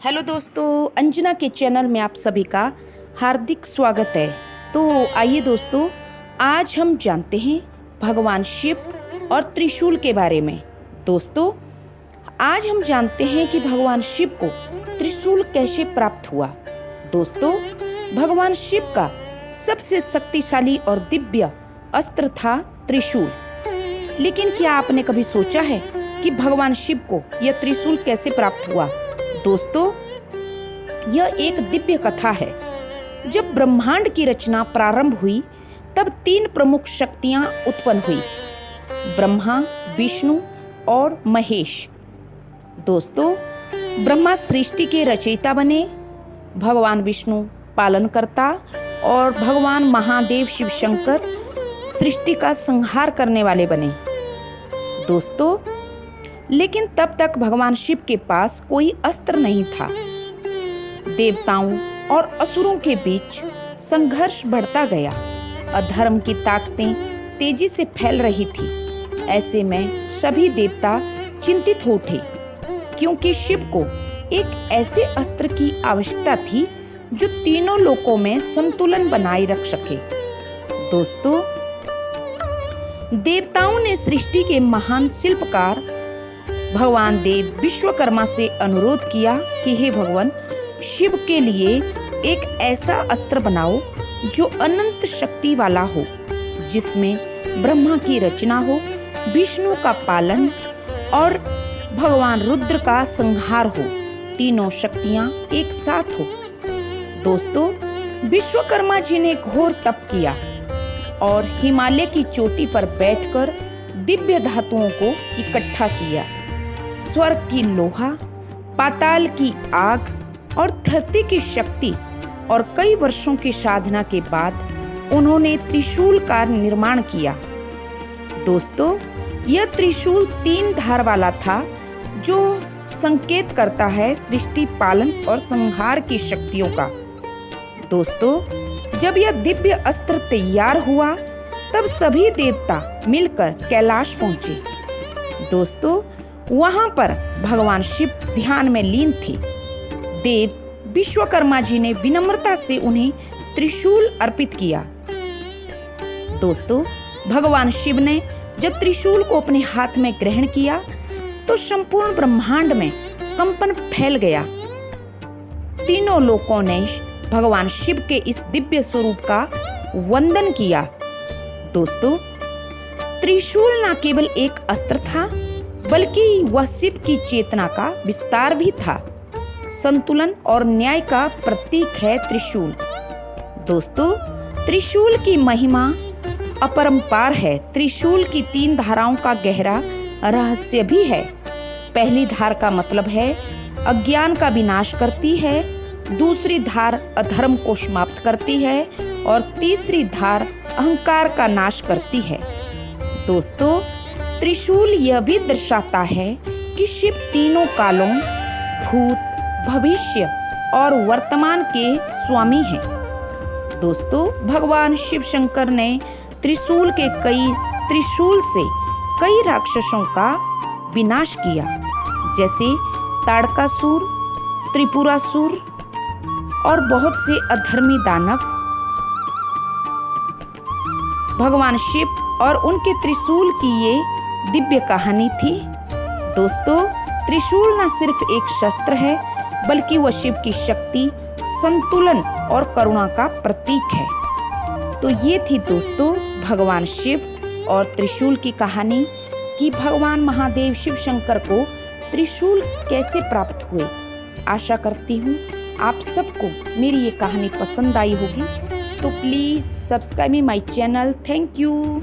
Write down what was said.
Hello दोस्तों, अंजना के channel में आप सभी का हार्दिक स्वागत है। तो आइए दोस्तों, आज हम जानते हैं भगवान शिव और त्रिशूल के बारे में। दोस्तों, आज हम जानते हैं कि भगवान शिव को त्रिशूल कैसे प्राप्त हुआ। दोस्तों, भगवान शिव का सबसे शक्तिशाली और दिव्य अस्त्र था त्रिशूल। लेकिन क्या आपने कभी सोचा है कि भगवान शिव को यह त्रिशूल कैसे प्राप्त हुआ? दोस्तों, यह एक दिव्य कथा है। जब ब्रह्मांड की रचना प्रारंभ हुई तब 3 प्रमुख शक्तियां उत्पन्न हुई, ब्रह्मा, विष्णु और महेश। दोस्तों, ब्रह्मा सृष्टि के रचयिता बने, भगवान विष्णु पालनकर्ता और भगवान महादेव शिव शंकर सृष्टि का संहार करने वाले बने। दोस्तों, लेकिन तब तक भगवान शिव के पास कोई अस्त्र नहीं था। देवताओं और असुरों के बीच संघर्ष बढ़ता गया। अधर्म की ताकतें तेजी से फैल रही थी। ऐसे में सभी देवता चिंतित हो उठे, क्योंकि शिव को एक ऐसे अस्त्र की आवश्यकता थी जो तीनों लोकों में संतुलन बनाए रख सके। दोस्तों, देवताओं ने सृष्टि के महान शिल्पकार भगवान देव विश्वकर्मा से अनुरोध किया कि हे भगवान, शिव के लिए एक ऐसा अस्त्र बनाओ जो अनंत शक्ति वाला हो, जिसमें ब्रह्मा की रचना हो, विष्णु का पालन और भगवान रुद्र का संहार हो, तीनों शक्तियां एक साथ हो। दोस्तों, विश्वकर्मा जी ने घोर तप किया और हिमालय की चोटी पर बैठकर दिव्य धातुओं को इकट्ठा किया। स्वर्ग की लोहा, पाताल की आग और धरती की शक्ति और कई वर्षों की साधना के बाद उन्होंने त्रिशूल का निर्माण किया। दोस्तों, यह त्रिशूल 3 धार वाला था, जो संकेत करता है सृष्टि पालन और संहार की शक्तियों का। दोस्तों, जब यह दिव्य अस्त्र तैयार हुआ तब सभी देवता मिलकर कैलाश पहुंचे। दोस्तों, वहां पर भगवान शिव ध्यान में लीन थे। देव विश्वकर्मा जी ने विनम्रता से उन्हें त्रिशूल अर्पित किया। दोस्तों, भगवान शिव ने जब त्रिशूल को अपने हाथ में ग्रहण किया तो संपूर्ण ब्रह्मांड में कंपन फैल गया। तीनों लोकों ने भगवान शिव के इस दिव्य स्वरूप का वंदन किया। दोस्तों, त्रिशूल न केवल एक अस्त्र था, बल्कि वह शिव की चेतना का विस्तार भी था। संतुलन और न्याय का प्रतीक है त्रिशूल। दोस्तों, त्रिशूल की महिमा अपरंपार है। त्रिशूल की 3 धाराओं का गहरा रहस्य भी है। पहली धार का मतलब है अज्ञान का विनाश करती है, दूसरी धार अधर्म को समाप्त करती है और तीसरी धार अहंकार का नाश करती है। दोस्तों, त्रिशूल यह भी दर्शाता है कि शिव तीनों कालों, भूत, भविष्य और वर्तमान के स्वामी हैं। दोस्तों, भगवान शिव शंकर ने त्रिशूल से कई राक्षसों का विनाश किया, जैसे ताड़कासुर, त्रिपुरासुर और बहुत से अधर्मी दानव। भगवान शिव और उनके त्रिशूल की ये दिव्य कहानी थी। दोस्तों, त्रिशूल न सिर्फ एक शस्त्र है, बल्कि वह शिव की शक्ति, संतुलन और करुणा का प्रतीक है। तो ये थी दोस्तों भगवान शिव और त्रिशूल की कहानी कि भगवान महादेव शिव शंकर को त्रिशूल कैसे प्राप्त हुए। आशा करती हूँ आप सबको मेरी ये कहानी पसंद आई होगी। तो please subscribe my channel. Thank you.